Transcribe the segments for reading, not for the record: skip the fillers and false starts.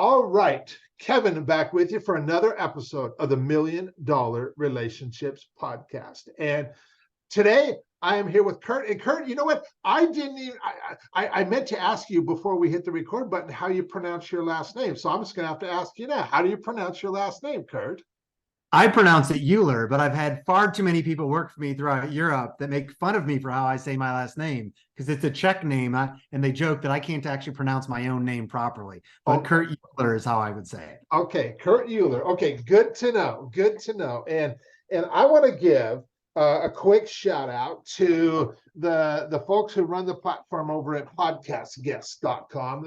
All right, Kevin, back with you for another episode of the Million Dollar Relationships Podcast. And today I am here with Kurt. And Kurt, you know what? I didn't even, I meant to ask you before we hit the record button how you pronounce your last name. So I'm just going to have to ask you now. How do you pronounce your last name, Kurt? I pronounce it Uhlir, but I've had far too many people work for me throughout Europe that make fun of me for how I say my last name because it's a Czech name, and they joke that I can't actually pronounce my own name properly. But Kurt Uhlir is how I would say it. Okay, Kurt Uhlir. Okay, good to know. Good to know. And I want to give a quick shout out to the folks who run the platform over at podcastguests.com.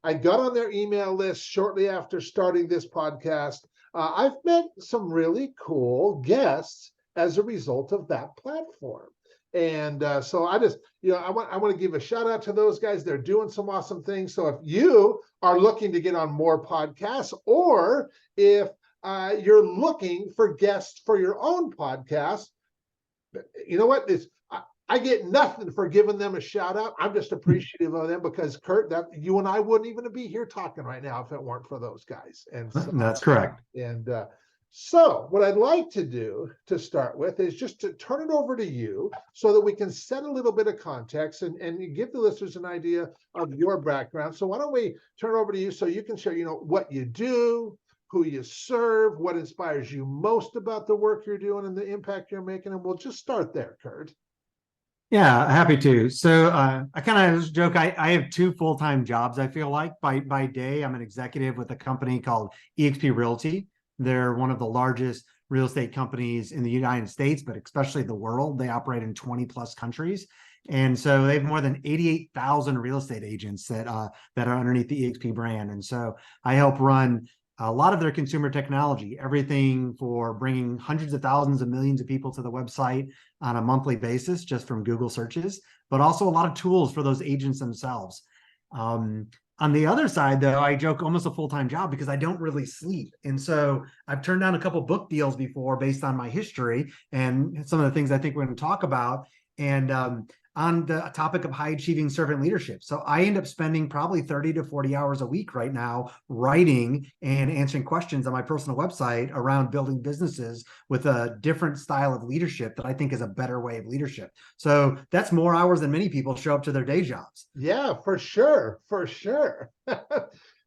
I got on their email list shortly after starting this podcast. I've met some really cool guests as a result of that platform. And so I just, I want to give a shout out to those guys. They're doing some awesome things. So if you are looking to get on more podcasts, or if you're looking for guests for your own podcast, you know what? I get nothing for giving them a shout out. I'm just appreciative of them because Kurt, that you and I wouldn't even be here talking right now if it weren't for those guys. And so, that's correct. And so what I'd like to do to start with is just to turn it over to you so that we can set a little bit of context and give the listeners an idea of your background. So why don't we turn it over to you so you can share, what you do, who you serve, what inspires you most about the work you're doing and the impact you're making. And we'll just start there, Kurt. Yeah, happy to. So I kind of joke, I have two full-time jobs, I feel like. By day, I'm an executive with a company called eXp Realty. They're one of the largest real estate companies in the United States, but especially the world. They operate in 20 plus countries. And so they have more than 88,000 real estate agents that are underneath the eXp brand. And so I help run a lot of their consumer technology, everything for bringing hundreds of thousands of millions of people to the website on a monthly basis, just from Google searches, but also a lot of tools for those agents themselves. On the other side, though, I joke almost a full-time job because I don't really sleep. And so I've turned down a couple book deals before based on my history and some of the things I think we're going to talk about. And on the topic of high achieving servant leadership. So I end up spending probably 30 to 40 hours a week right now writing and answering questions on my personal website around building businesses with a different style of leadership that I think is a better way of leadership. So that's more hours than many people show up to their day jobs. Yeah, for sure. For sure.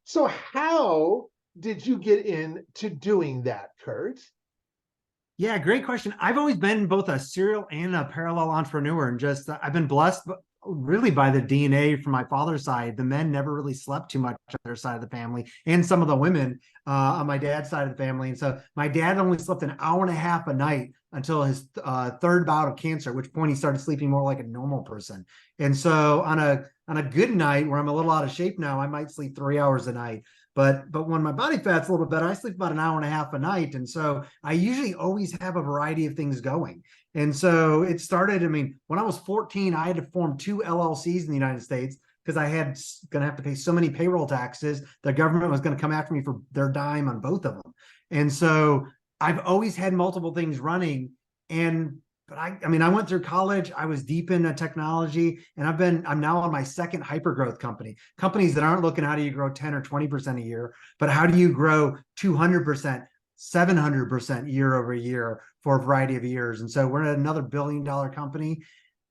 So how did you get into doing that, Kurt? Yeah, great question. I've always been both a serial and a parallel entrepreneur, and just I've been blessed really by the DNA from my father's side. The men never really slept too much on their side of the family, and some of the women on my dad's side of the family. And so my dad only slept an hour and a half a night until his third bout of cancer, at which point he started sleeping more like a normal person. And so on a good night where I'm a little out of shape now, I might sleep 3 hours a night. But when my body fat's a little bit better, I sleep about an hour and a half a night. And so I usually always have a variety of things going. And so it started, when I was 14, I had to form 2 LLCs in the United States because I had going to have to pay so many payroll taxes. The government was going to come after me for their dime on both of them. And so I've always had multiple things running. But I went through college, I was deep into technology, and I'm now on my second hypergrowth companies that aren't looking how do you grow 10 or 20% a year, but how do you grow 200%, 700% year over year for a variety of years. And so we're at another $1 billion company.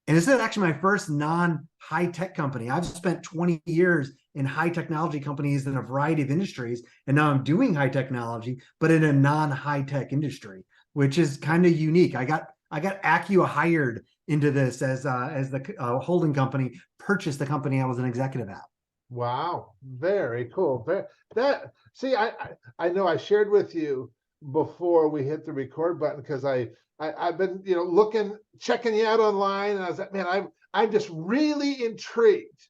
And this is actually my first non-high tech company. I've spent 20 years in high technology companies in a variety of industries. And now I'm doing high technology, but in a non-high tech industry, which is kind of unique. I got hired into this as the holding company purchased the company I was an executive at. Wow, very cool. I know I shared with you before we hit the record button because I've been checking you out online, and I was like, man, I'm just really intrigued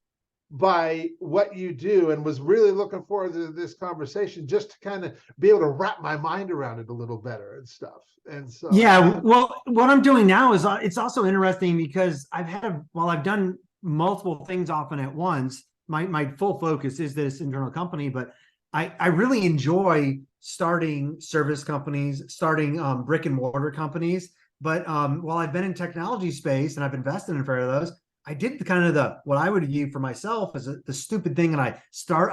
by what you do and was really looking forward to this conversation just to kind of be able to wrap my mind around it a little better and stuff. And so yeah, well, what I'm doing now is it's also interesting because while I've done multiple things often at once, my full focus is this internal company, but I really enjoy starting service companies, starting brick and mortar companies. But while I've been in technology space and I've invested in a pair of those, I did kind of what I would view for myself as the stupid thing. And I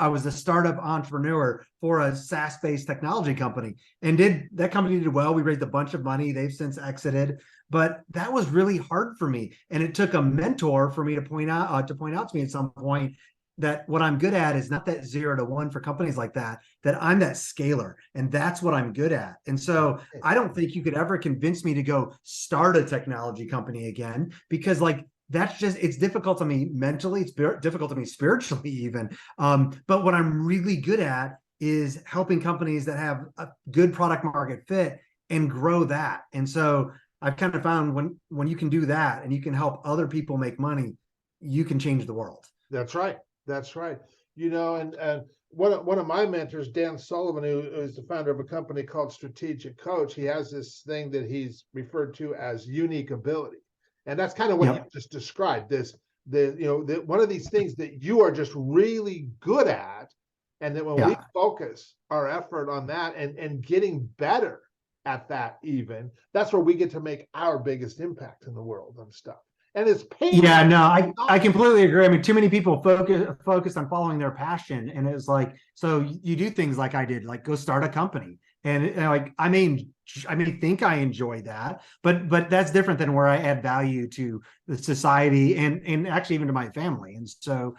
was a startup entrepreneur for a SaaS-based technology company, and that company did well. We raised a bunch of money. They've since exited, but that was really hard for me. And it took a mentor for me to point out to me at some point that what I'm good at is not that 0 to 1 for companies like that I'm that scaler, and that's what I'm good at. And so I don't think you could ever convince me to go start a technology company again, because like, that's just, it's difficult to me mentally, it's difficult to me spiritually even. But what I'm really good at is helping companies that have a good product market fit and grow that. And so I've kind of found when you can do that and you can help other people make money, you can change the world. That's right. That's right. And one of my mentors, Dan Sullivan, who is the founder of a company called Strategic Coach, he has this thing that he's referred to as unique ability. And that's kind of what you just described. One of these things that you are just really good at. And that when we focus our effort on that and getting better at that, even, that's where we get to make our biggest impact in the world and stuff. And it's painful. Yeah, no, I completely agree. I mean, too many people focus on following their passion, and it's like, so you do things like I did, like go start a company, and like I may think I enjoy that, but that's different than where I add value to the society and actually even to my family. And so,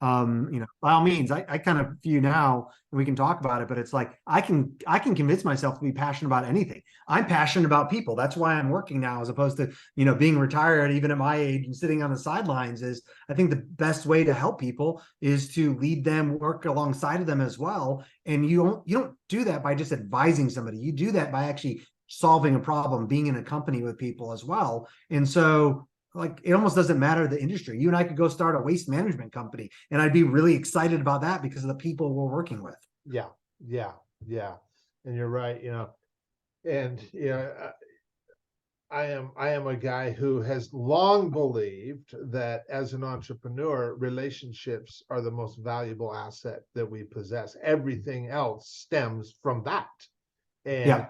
by all means, I kind of view now, and we can talk about it, but it's like I can convince myself to be passionate about anything. I'm passionate about people. That's why I'm working now, as opposed to being retired even at my age and sitting on the sidelines. Is I think the best way to help people is to lead them, work alongside of them as well. And you don't do that by just advising somebody. You do that by actually solving a problem, being in a company with people as well. And so, like, it almost doesn't matter the industry. You and I could go start a waste management company, and I'd be really excited about that because of the people we're working with. Yeah. And you're right. And I am a guy who has long believed that as an entrepreneur, relationships are the most valuable asset that we possess. Everything else stems from that. And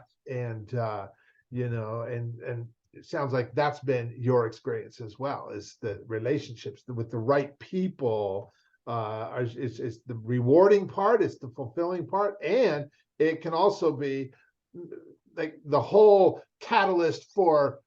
it sounds like that's been your experience as well, is the relationships with the right people. It's the rewarding part, it's the fulfilling part, and it can also be like the whole catalyst for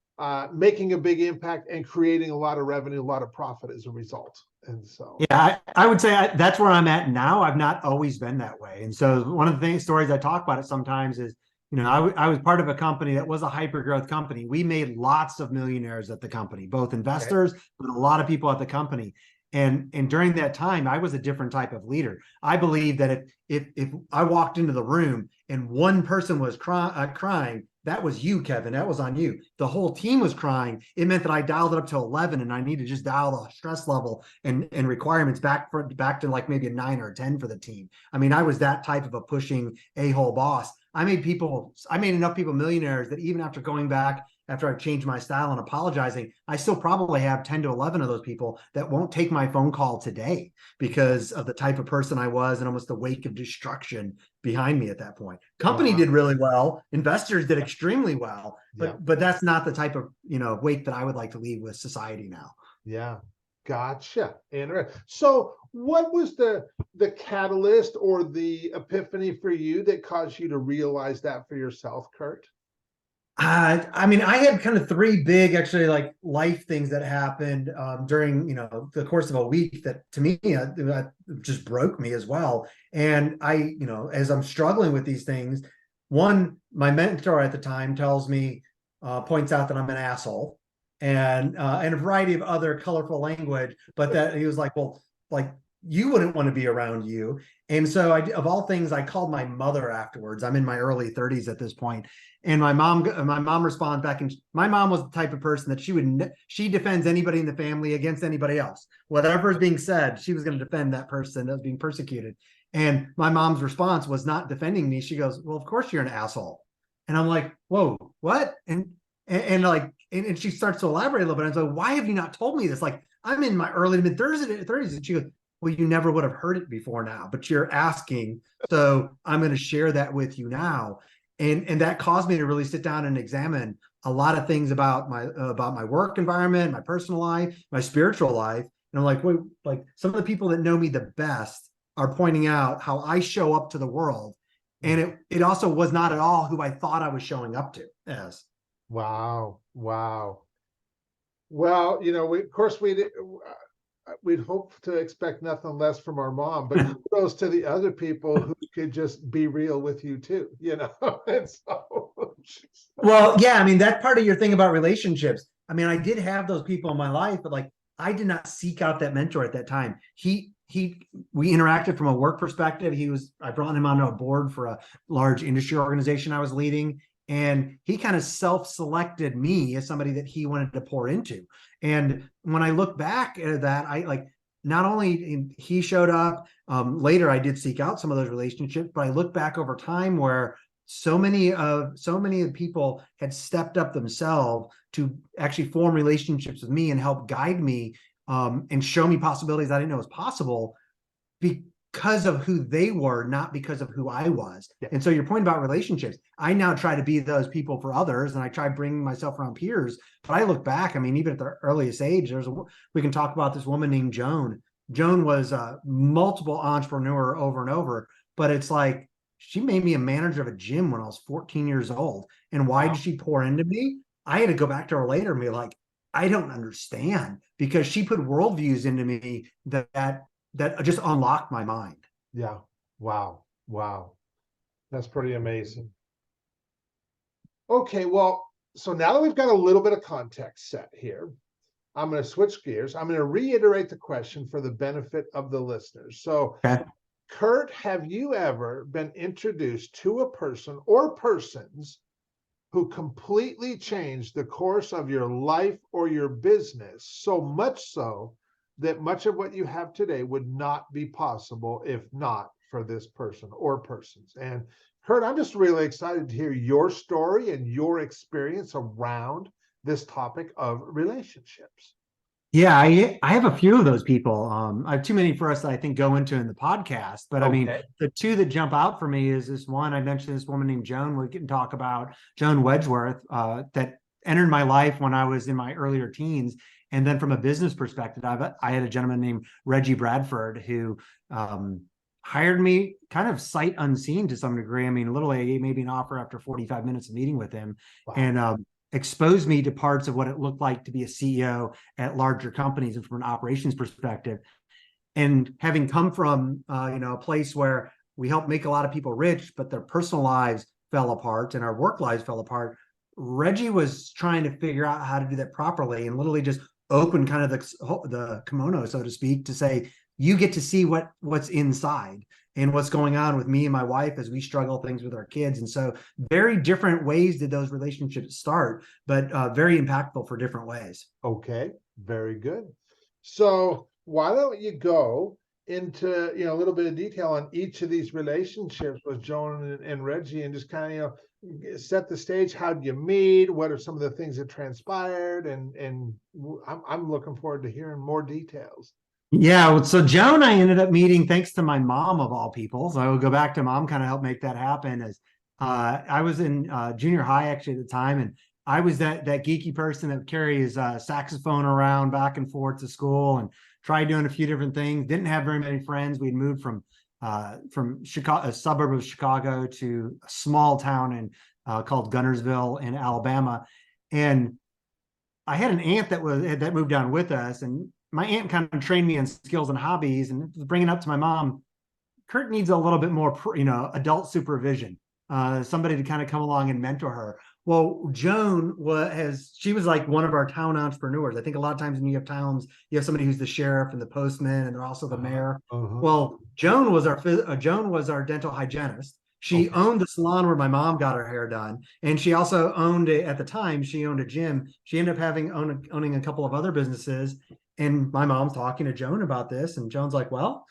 making a big impact and creating a lot of revenue, a lot of profit as a result. And so, I would say that's where I'm at now. I've not always been that way. And so one of the stories I talk about it sometimes is, I was part of a company that was a hyper growth company. We made lots of millionaires at the company, both investors, but a lot of people at the company. And during that time, I was a different type of leader. I believe that if I walked into the room and one person was crying, that was you, Kevin. That was on you. The whole team was crying. It meant that I dialed it up to 11, and I need to just dial the stress level and requirements back to like maybe a 9 or a 10 for the team. I mean, I was that type of a pushing a-hole boss. I made enough people millionaires that even after going back, after I've changed my style and apologizing, I still probably have 10 to 11 of those people that won't take my phone call today because of the type of person I was and almost the wake of destruction behind me at that point. Company did really well. Investors did extremely well, but that's not the type of, wake that I would like to leave with society now. Yeah. Gotcha. Interesting. So what was the catalyst or the epiphany for you that caused you to realize that for yourself, Kurt? I mean, I had kind of 3 big, actually, like life things that happened during, the course of a week that to me just broke me as well. And I, as I'm struggling with these things, one, my mentor at the time tells me, points out that I'm an asshole, and a variety of other colorful language, but that he was like, well, like, you wouldn't want to be around you. And so of all things, I called my mother afterwards. I'm in my early 30s at this point. And my mom responds back, and my mom was the type of person that she defends anybody in the family against anybody else. Whatever is being said, she was going to defend that person that was being persecuted. And my mom's response was not defending me. She goes, well, of course you're an asshole. And I'm like, whoa, what? And she starts to elaborate a little bit. I'm like, why have you not told me this? Like, I'm in my early to mid 30s. And she goes, well, you never would have heard it before now, but you're asking. So I'm going to share that with you now. and that caused me to really sit down and examine a lot of things about my work environment, my personal life, my spiritual life. And I'm like, wait, like some of the people that know me the best are pointing out how I show up to the world. And it also was not at all who I thought I was showing up to as. Wow. Wow. Well, of course, we'd hope to expect nothing less from our mom, but kudos to the other people who could just be real with you too, And so, Well, yeah, I mean, that's part of your thing about relationships. I mean, I did have those people in my life, but like I did not seek out that mentor at that time. We interacted from a work perspective. I brought him onto a board for a large industry organization I was leading. And he kind of self-selected me as somebody that he wanted to pour into. And when I look back at that, I like not only he showed up, later I did seek out some of those relationships, but I look back over time where so many of the people had stepped up themselves to actually form relationships with me and help guide me, and show me possibilities I didn't know was possible because of who they were, not because of who I was. Yeah. And so your point about relationships, I now try to be those people for others, and I try bringing myself around peers. But I look back, I mean, even at the earliest age, we can talk about this woman named Joan. Joan was a multiple entrepreneur over and over, but it's like, she made me a manager of a gym when I was 14 years old. And why did she pour into me? I had to go back to her later and be like, I don't understand, because she put worldviews into me that just unlocked my mind. yeah. Wow. Wow. That's pretty amazing. Okay, well, so now that we've got a little bit of context set here, I'm going to switch gears. I'm going to reiterate the question for the benefit of the listeners. So, Okay. Kurt, have you ever been introduced to a person or persons who completely changed the course of your life or your business, so much so that much of what you have today would not be possible if not for this person or persons? And Kurt, I'm just really excited to hear your story and your experience around this topic of relationships. Yeah, I have a few of those people. I have too many for us that I think go into in the podcast. But I mean, Okay. the two that jump out for me is this one. I mentioned this woman named Joan. We can talk about Joan Wedgeworth, that entered my life when I was in my earlier teens. And then from a business perspective, I had a gentleman named Reggie Bradford who hired me kind of sight unseen to some degree. I mean, literally, he made me an offer after 45 minutes of meeting with him. Wow. And exposed me to parts of what it looked like to be a CEO at larger companies and from an operations perspective. And having come from a place where we helped make a lot of people rich, but their personal lives fell apart and our work lives fell apart, Reggie was trying to figure out how to do that properly and literally just open kind of the kimono, so to speak, to say, you get to see what's inside and what's going on with me and my wife as we struggle things with our kids. And so very different ways did those relationships start, but very impactful for different ways. Okay, very good. So why don't you go into a little bit of detail on each of these relationships with Joan and Reggie, and just kind of set the stage. How did you meet? What are some of the things that transpired? And I'm looking forward to hearing more details. Yeah, so Joan, I ended up meeting thanks to my mom of all people. So I will go back to mom, kind of help make that happen. As I was in junior high actually at the time, and I was that geeky person that would carry his saxophone around back and forth to school and tried doing a few different things. Didn't have very many friends. We'd moved from Chicago, a suburb of Chicago, to a small town called Gunnersville in Alabama, and I had an aunt that moved down with us, and my aunt kind of trained me in skills and hobbies, and bringing up to my mom, Kurt needs a little bit more, adult supervision, somebody to kind of come along and mentor her. Well, Joan she was like one of our town entrepreneurs. I think a lot of times when you have towns, you have somebody who's the sheriff and the postman, and they're also the mayor. Well, Joan was our dental hygienist. She owned the salon where my mom got her hair done. And she also at the time, she owned a gym. She ended up owning a couple of other businesses. And my mom's talking to Joan about this. And Joan's like, well,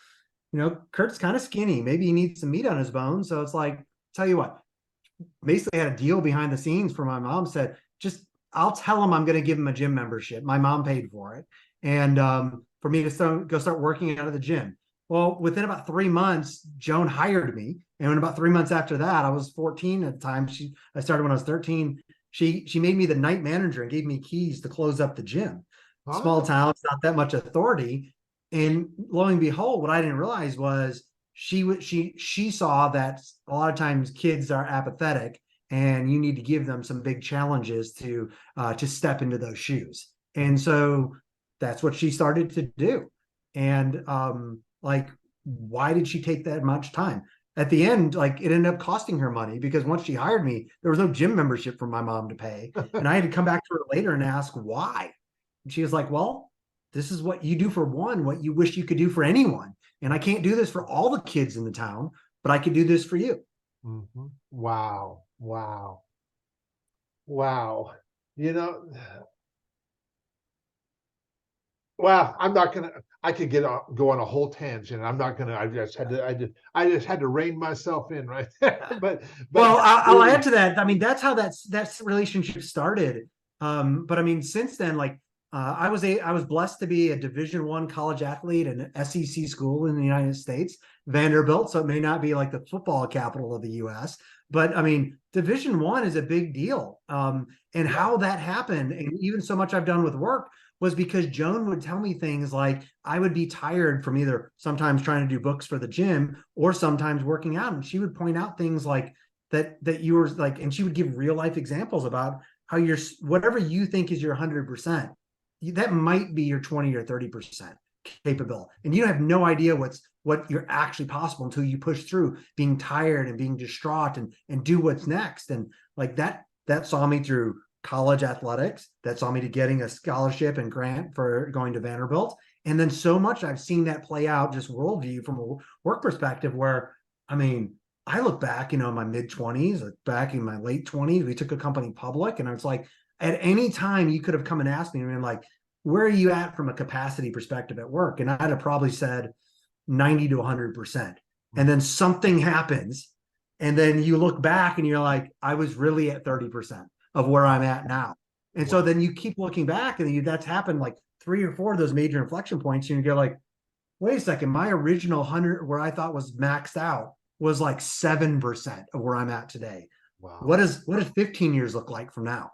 Kurt's kind of skinny. Maybe he needs some meat on his bones. So it's like, tell you what, basically had a deal behind the scenes for my mom. Said, I'll tell him I'm going to give him a gym membership. My mom paid for it. And for me to go start working out of the gym. Well, within about 3 months, Joan hired me. And about 3 months after that, I was 14 at the time. I started when I was 13. She made me the night manager and gave me keys to close up the gym. Small Oh, town, it's not that much authority. And lo and behold, what I didn't realize was she saw that a lot of times kids are apathetic and you need to give them some big challenges to step into those shoes. And so that's what she started to do. And like, why did she take that much time? At the end, like, it ended up costing her money because once she hired me, there was no gym membership for my mom to pay. And I had to come back to her later and ask why. And she was like, well, this is what you do for one, what you wish you could do for anyone. And I can't do this for all the kids in the town, but I could do this for you. mhm. Wow, wow, wow. You know, well, I'm not gonna. I could go on a whole tangent. I'm not gonna. I just had to rein myself in right there. But Well, I'll add really, to that. I mean, that's how that's relationship started. But I mean, since then, like, I was blessed to be a Division I college athlete in an SEC school in the United States, Vanderbilt. So it may not be like the football capital of the U.S., but I mean, Division I is a big deal. And yeah, how that happened, and even so much I've done with work was because Joan would tell me things like I would be tired from either sometimes trying to do books for the gym or sometimes working out, and she would point out things like that you were like, and she would give real life examples about how you're whatever you think is your 100%, that might be your 20 or 30% capable, and you have no idea what you're actually possible until you push through being tired and being distraught and do what's next. And like that saw me through college athletics, that saw me to getting a scholarship and grant for going to Vanderbilt. And then so much I've seen that play out just worldview from a work perspective where, I mean, I look back, in my mid 20s, back in my late 20s, we took a company public, and it's like at any time you could have come and asked me, I mean, like, where are you at from a capacity perspective at work? And I'd have probably said 90 to 100%. And then something happens. And then you look back and you're like, I was really at 30% of where I'm at now. And so wow, then you keep looking back and that's happened like 3 or 4 of those major inflection points. And you go like, wait a second, my original 100 where I thought was maxed out was like 7% of where I'm at today. wow. What does 15 years look like from now?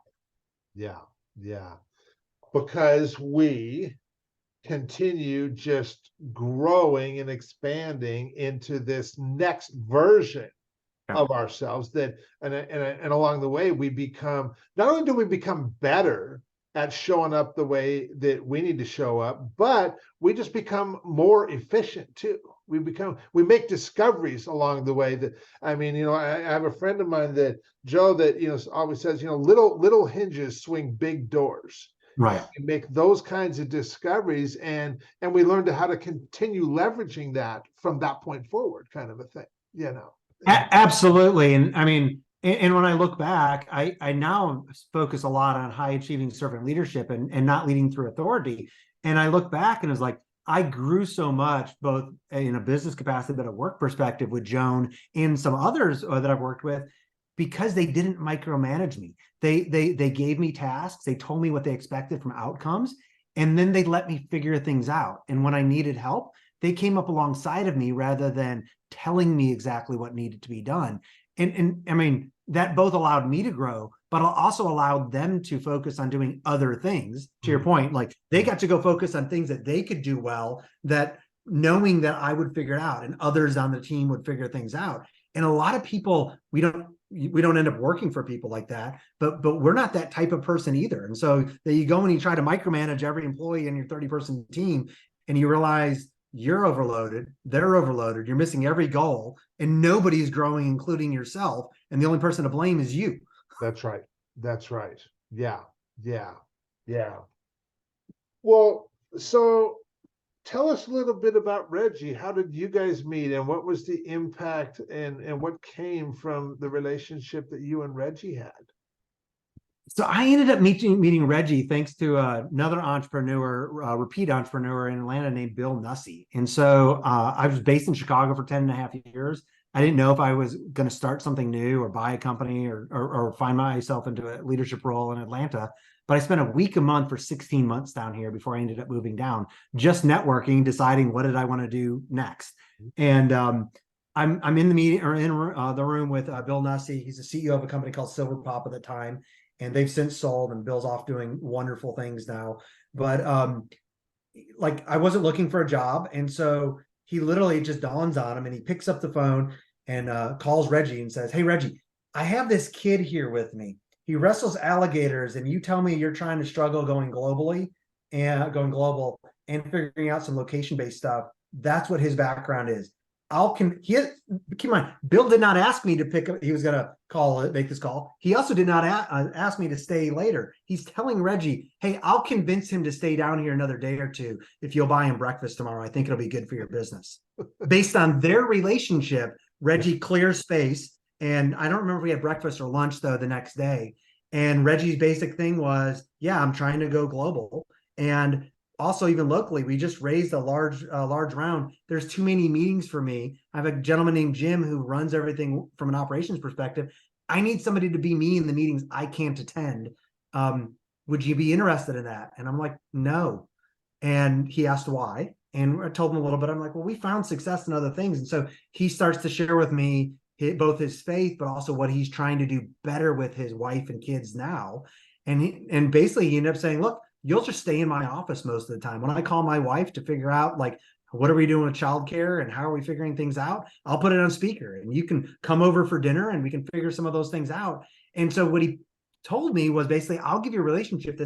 Yeah, yeah. Because we continue just growing and expanding into this next version Yeah. of ourselves that and along the way we become, not only do we become better at showing up the way that we need to show up, but we just become more efficient too. We make discoveries along the way that, I mean, I have a friend of mine that Joe that always says, little hinges swing big doors. Right. We make those kinds of discoveries, and we learn to how to continue leveraging that from that point forward, kind of a thing, you know. And Absolutely. And I mean, and when I look back, I now focus a lot on high achieving servant leadership and not leading through authority. And I look back and it's like, I grew so much, both in a business capacity, but a work perspective with Joan and some others that I've worked with, because they didn't micromanage me. They gave me tasks. They told me what they expected from outcomes, and then they let me figure things out. And when I needed help, they came up alongside of me rather than telling me exactly what needed to be done. And I mean, that both allowed me to grow, but also allowed them to focus on doing other things. To your point, like they got to go focus on things that they could do well, that knowing that I would figure it out and others on the team would figure things out. And a lot of people, we don't end up working for people like that, but we're not that type of person either. And so that you go and you try to micromanage every employee in your 30-person team, and you realize you're overloaded, they're overloaded, you're missing every goal, and nobody's growing, including yourself. And the only person to blame is you. that's right. That's right. Yeah. Yeah. Yeah. Well, so tell us a little bit about Reggie. How did you guys meet, and what was the impact, and what came from the relationship that you and Reggie had? So I ended up meeting Reggie thanks to another entrepreneur, repeat entrepreneur in Atlanta named Bill Nussey. And so I was based in Chicago for 10 and a half years. I didn't know if I was going to start something new or buy a company or find myself into a leadership role in Atlanta. but I spent a week a month for 16 months down here before I ended up moving down, just networking, deciding what did I want to do next. And I'm in the meeting or in the room with Bill Nussey. He's the CEO of a company called Silver Pop at the time, and they've since sold, and Bill's off doing wonderful things now. But like I wasn't looking for a job, and so he literally just dawns on him, and he picks up the phone and calls Reggie and says, "Hey Reggie, I have this kid here with me. He wrestles alligators, and you tell me you're trying to struggle going globally and going global and figuring out some location-based stuff. That's what his background is. Keep in mind, Bill did not ask me to pick up. He was going to make this call. He also did not ask me to stay later. He's telling Reggie, hey, I'll convince him to stay down here another day or two if you'll buy him breakfast tomorrow. I think it'll be good for your business." Based on their relationship, Reggie clears space. And I don't remember if we had breakfast or lunch, though, the next day. And Reggie's basic thing was, yeah, I'm trying to go global. And also, even locally, we just raised a large round. There's too many meetings for me. I have a gentleman named Jim who runs everything from an operations perspective. I need somebody to be me in the meetings I can't attend. Would you be interested in that? And I'm like, no. And he asked why. And I told him a little bit. I'm like, well, we found success in other things. And so he starts to share with me both his faith, but also what he's trying to do better with his wife and kids now. And basically he ended up saying, look, you'll just stay in my office most of the time. When I call my wife to figure out, like, what are we doing with childcare and how are we figuring things out, I'll put it on speaker and you can come over for dinner and we can figure some of those things out. And so what he told me was basically, I'll give you a relationship,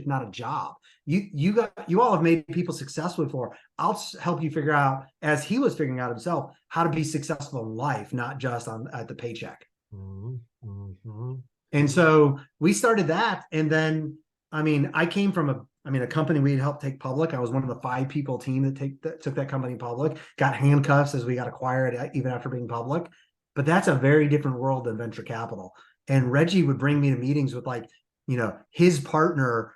not a job. You all have made people successful before. I'll help you figure out, as he was figuring out himself, how to be successful in life, not just at the paycheck. Mm-hmm. And so we started that. And then, I mean, I came from a company we had helped take public. I was one of the 5 people team that took that company public, got handcuffs as we got acquired, even after being public. But that's a very different world than venture capital. And Reggie would bring me to meetings with, like, his partner,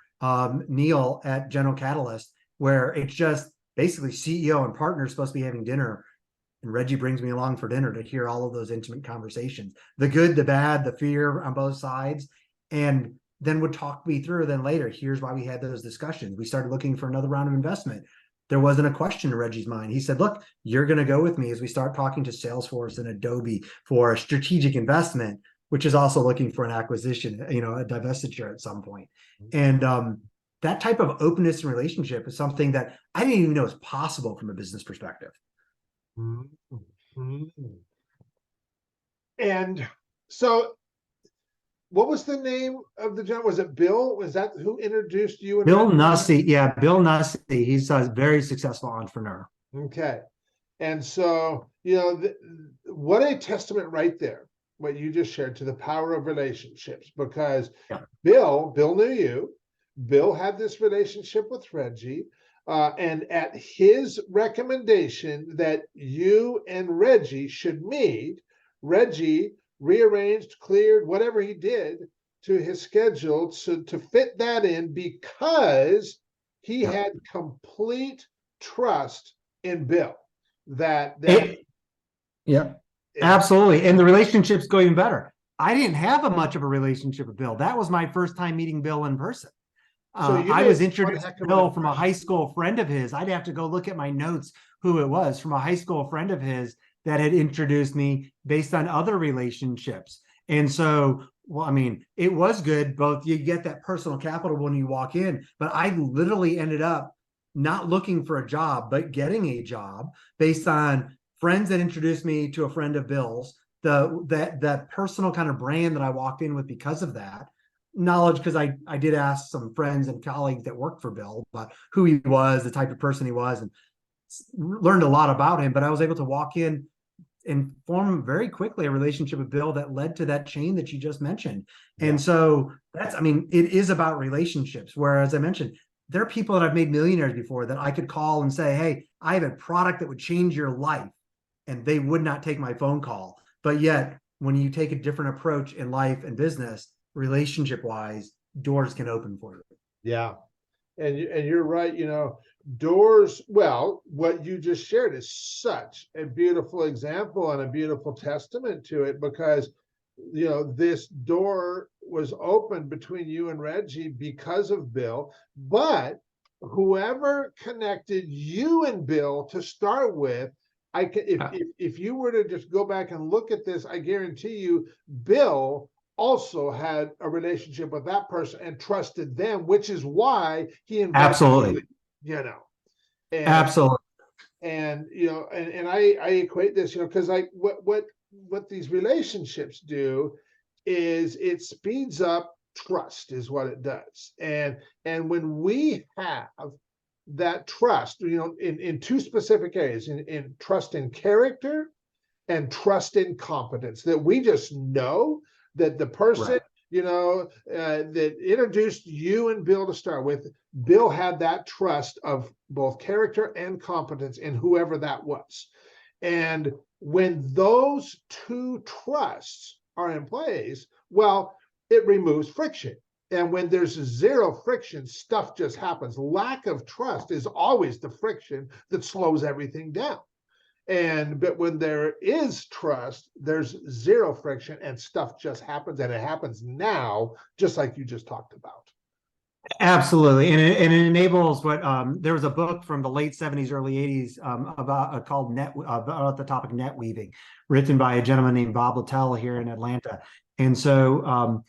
Neil at General Catalyst, where it's just basically CEO and partner supposed to be having dinner. And Reggie brings me along for dinner to hear all of those intimate conversations, the good, the bad, the fear on both sides. And then would talk me through. Then later, here's why we had those discussions. We started looking for another round of investment. There wasn't a question in Reggie's mind. He said, look, you're going to go with me as we start talking to Salesforce and Adobe for a strategic investment, which is also looking for an acquisition, a divestiture at some point. And that type of openness and relationship is something that I didn't even know was possible from a business perspective. Mm-hmm. And so, what was the name of the gentleman? Was it Bill? Was that who introduced you? Bill Nussey. Yeah, Bill Nussey. He's a very successful entrepreneur. Okay. And so, what a testament right there, what you just shared, to the power of relationships, because Yeah. Bill knew you. Bill had this relationship with Reggie. And at his recommendation that you and Reggie should meet, Reggie rearranged, cleared, whatever he did to his schedule to fit that in, because he had complete trust in Bill. Yeah, absolutely. And the relationship's going better. I didn't have much of a relationship with Bill. That was my first time meeting Bill in person. So I was introduced to Bill from a high school friend of his. I'd have to go look at my notes who it was, from a high school friend of his that had introduced me based on other relationships. And so, well, I mean, it was good. Both you get that personal capital when you walk in, but I literally ended up not looking for a job, but getting a job based on friends that introduced me to a friend of Bill's, that personal kind of brand that I walked in with because of that knowledge, because I did ask some friends and colleagues that worked for Bill about who he was, the type of person he was, and learned a lot about him. But I was able to walk in and form very quickly a relationship with Bill that led to that chain that you just mentioned. Yeah. And so it is about relationships, where, as I mentioned, there are people that I've made millionaires before that I could call and say, hey, I have a product that would change your life, and they would not take my phone call. But yet, when you take a different approach in life and business, relationship wise, doors can open for you. Yeah. And you're right, doors, well, what you just shared is such a beautiful example and a beautiful testament to it, because this door was open between you and Reggie because of Bill, but whoever connected you and Bill to start with, I can, if you were to just go back and look at this, I guarantee you, Bill also had a relationship with that person and trusted them, which is why he invited Absolutely. you, and Absolutely. and I equate this, because what these relationships do is it speeds up trust, is what it does. And when we have that trust, in two specific areas, in trust in character and trust in competence, that we just know that the person, Right. that introduced you and Bill to start with, Bill had that trust of both character and competence in whoever that was. And when those two trusts are in place, well, it removes friction. And when there's zero friction, stuff just happens. Lack of trust is always the friction that slows everything down. But when there is trust, there's zero friction and stuff just happens, and it happens now, just like you just talked about. Absolutely. And it enables what there was a book from the late 70s, early 80s about called about the topic net weaving, written by a gentleman named Bob Littell here in Atlanta. And so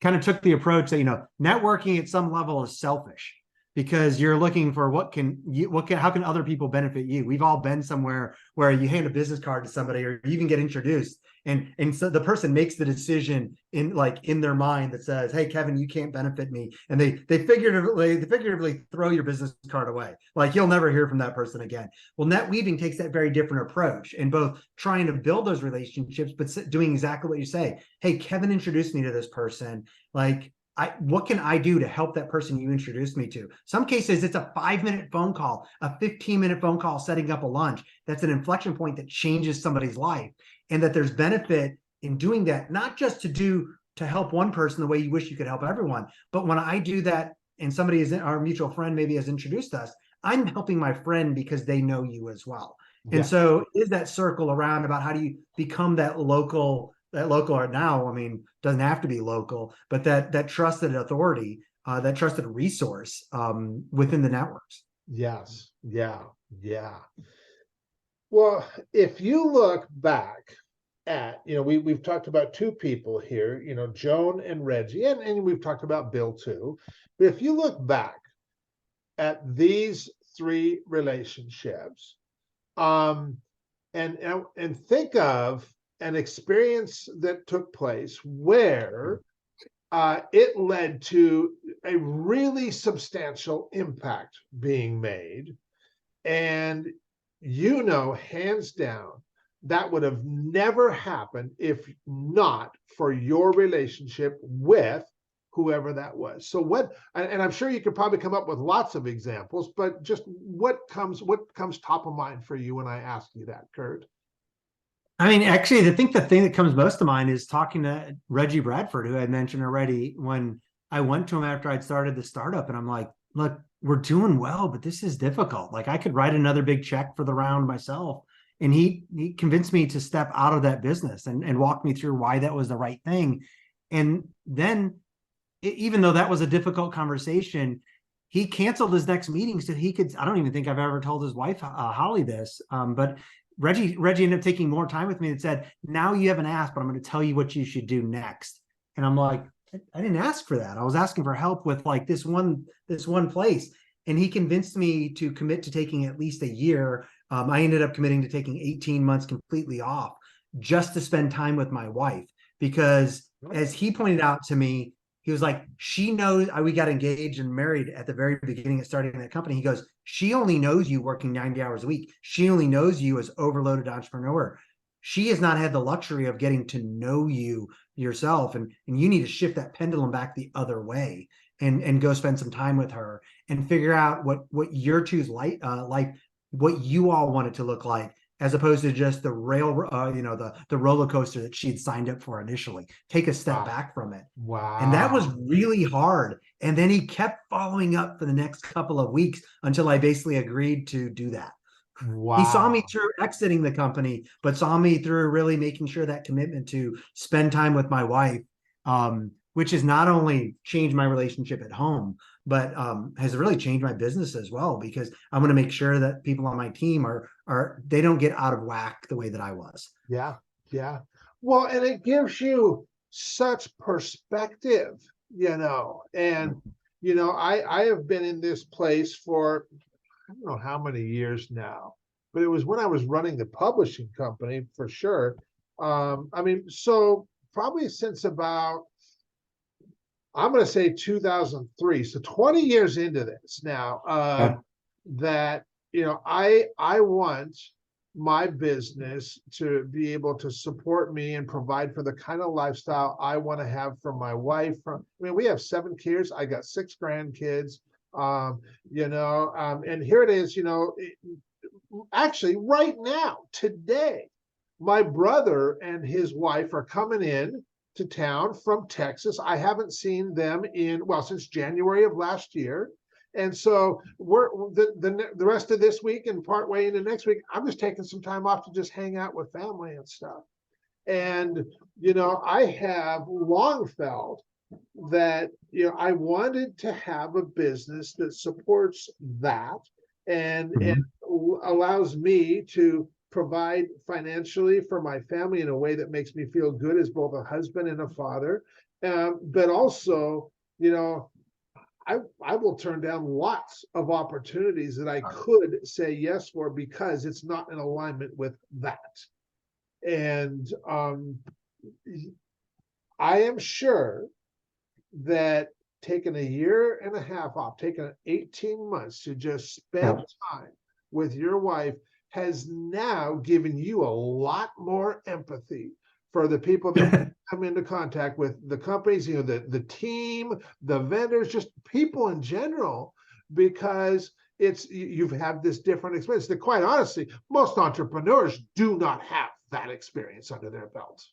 kind of took the approach that, networking at some level is selfish because you're looking for how can other people benefit you? We've all been somewhere where you hand a business card to somebody or you even get introduced and so the person makes the decision in their mind that says, hey, Kevin, you can't benefit me. And they figuratively throw your business card away. Like you'll never hear from that person again. Well, net weaving takes that very different approach in both trying to build those relationships, but doing exactly what you say. Hey, Kevin introduced me to this person. What can I do to help that person you introduced me to? Some cases, it's a 5-minute phone call, a 15-minute phone call, setting up a lunch. That's an inflection point that changes somebody's life. And that there's benefit in doing that, not just to help one person the way you wish you could help everyone, but when I do that and somebody our mutual friend maybe has introduced us, I'm helping my friend because they know you as well. Yeah. And so is that circle around about how do you become that local or now, doesn't have to be local, but that trusted authority, that trusted resource within the networks. Yes. Yeah. Well, if you look back at, we've talked about two people here, Joan and Reggie, and we've talked about Bill too. But if you look back at these three relationships, and think of an experience that took place where it led to a really substantial impact being made, and hands down, that would have never happened if not for your relationship with whoever that was. So and I'm sure you could probably come up with lots of examples, but just what comes top of mind for you when I ask you that, Kurt? Actually, I think the thing that comes most to mind is talking to Reggie Bradford, who I mentioned already, when I went to him after I'd started the startup, and I'm like, look, we're doing well, but this is difficult. Like I could write another big check for the round myself. And he convinced me to step out of that business and walk me through why that was the right thing. And then even though that was a difficult conversation, he canceled his next meeting so he could, I don't even think I've ever told his wife, Holly, this, but Reggie ended up taking more time with me and said, now you haven't asked, but I'm going to tell you what you should do next. And I'm like, I didn't ask for that. I was asking for help with this one place. And he convinced me to commit to taking at least a year. I ended up committing to taking 18 months completely off just to spend time with my wife. Because as he pointed out to me, he was like, she knows, we got engaged and married at the very beginning of starting that company. He goes, she only knows you working 90 hours a week. She only knows you as overloaded entrepreneur. She has not had the luxury of getting to know you yourself. And you need to shift that pendulum back the other way and go spend some time with her and figure out what your two's life, what you all want it to look like, as opposed to just the the roller coaster that she'd signed up for initially. Take a step back from it. Wow. And that was really hard. And then he kept following up for the next couple of weeks until I basically agreed to do that. He saw me Wow. through exiting the company, but saw me through really making sure that commitment to spend time with my wife, which has not only changed my relationship at home, but has really changed my business as well, because I want to make sure that people on my team are they don't get out of whack the way that I was. Yeah. Yeah. Well, and it gives you such perspective, and I have been in this place for I don't know how many years now, but it was when I was running the publishing company for sure. I mean, so probably since about, I'm going to say 2003. So 20 years into this now, Yeah. that, I want my business to be able to support me and provide for the kind of lifestyle I want to have for my wife. I mean, we have 7 kids. I got 6 grandkids. And here it is, actually right now, today, my brother and his wife are coming in to town from Texas. I haven't seen them since January of last year. And so we're the rest of this week and part way into next week, I'm just taking some time off to just hang out with family and stuff. And I have long felt that I wanted to have a business that supports that and Mhm. allows me to provide financially for my family in a way that makes me feel good as both a husband and a father. But also, you know, I will turn down lots of opportunities that I could say yes for because it's not in alignment with that. And I am sure that taking a year and a half off, taking 18 months to just spend Yeah. time with your wife has now given you a lot more empathy for the people that come into contact with the companies, the team, the vendors, just people in general, because you've had this different experience that quite honestly, most entrepreneurs do not have that experience under their belt.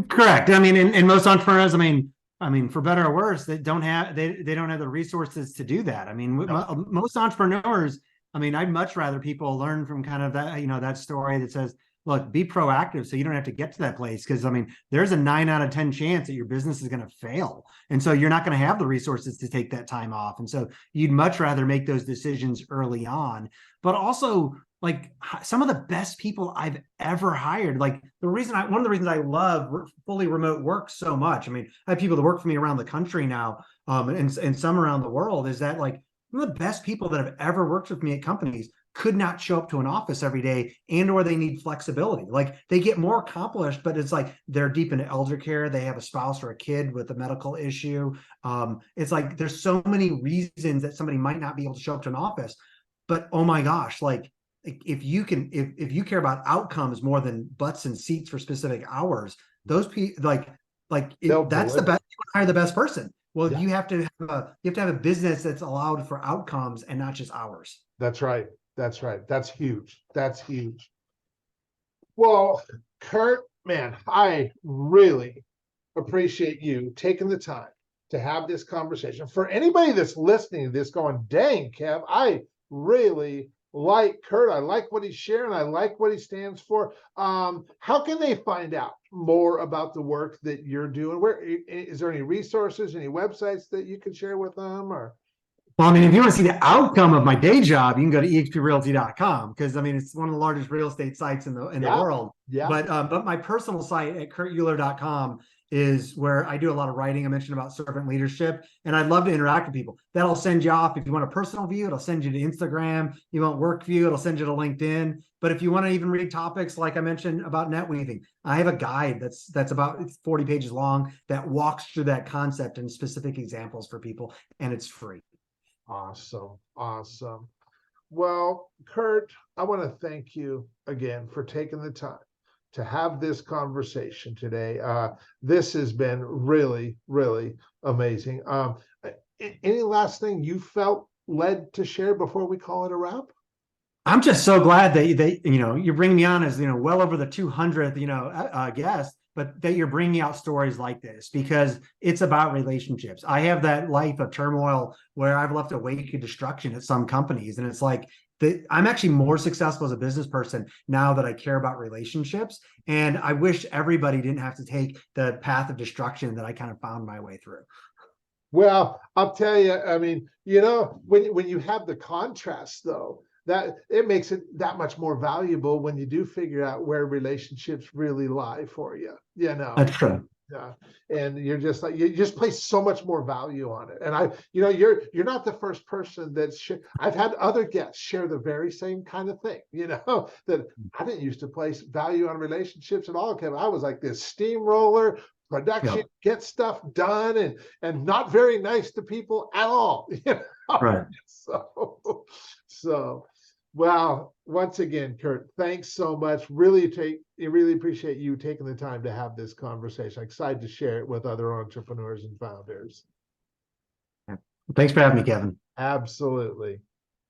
Correct. I mean, and most entrepreneurs, I mean, for better or worse, they don't have the resources to do that. I mean, No. most entrepreneurs, I mean, I'd much rather people learn from kind of that, that story that says, look, be proactive so you don't have to get to that place. Cause I mean, there's a 9 out of 10 chance that your business is going to fail. And so you're not going to have the resources to take that time off. And so you'd much rather make those decisions early on, but also like some of the best people I've ever hired. Like one of the reasons I love fully remote work so much. I mean, I have people that work for me around the country now, and some around the world. Is that like one of the best people that have ever worked with me at companies could not show up to an office every day, and or they need flexibility. Like they get more accomplished, but it's like they're deep into elder care. They have a spouse or a kid with a medical issue. It's like there's so many reasons that somebody might not be able to show up to an office. But oh my gosh, like if you care about outcomes more than butts and seats for specific hours, those people They'll that's the deliver. best. You hire the best person. Well, Yeah, you have to have a business that's allowed for outcomes and not just hours. that's right. That's right. That's huge. That's huge. Well, Kurt, man, I really appreciate you taking the time to have this conversation. For anybody that's listening to this going, dang, Kev, I really like Kurt. I like what he's sharing. I like what he stands for. How can they find out more about the work that you're doing? Where is there any resources, any websites that you can share with them or? Well, I mean, if you want to see the outcome of my day job, you can go to exprealty.com because I mean it's one of the largest real estate sites in the Yeah, world. yeah. But my personal site at kurtuhlir.com is where I do a lot of writing. I mentioned about servant leadership, and I'd love to interact with people. That'll send you off. If you want a personal view, it'll send you to Instagram. You want work view, it'll send you to LinkedIn. But if you want to even read topics like I mentioned about net weaving, I have a guide that's about 40 pages long that walks through that concept and specific examples for people, and it's free. Awesome. Awesome. Well, Kurt, I want to thank you again for taking the time to have this conversation today. This has been really, really amazing. Any last thing you felt led to share before we call it a wrap? I'm just so glad that you bring me on as well over the 200th guest, but that you're bringing out stories like this because it's about relationships. I have that life of turmoil where I've left a wake of destruction at some companies, and it's like I'm actually more successful as a business person now that I care about relationships. And I wish everybody didn't have to take the path of destruction that I kind of found my way through. Well, I'll tell you, I mean, you know, when you have the contrast though, that it makes it that much more valuable when you do figure out where relationships really lie for you, you know. That's true. Yeah. And you're just like, you just place so much more value on it. And you're not the first person I've had other guests share the very same kind of thing, you know, that I didn't used to place value on relationships at all, Kevin. I was like this steamroller production, Yeah. get stuff done, and not very nice to people at all, you know. Right. So well, once again, Kurt, thanks so much. Really appreciate you taking the time to have this conversation. I'm excited to share it with other entrepreneurs and founders. Thanks for having me, Kevin. Absolutely.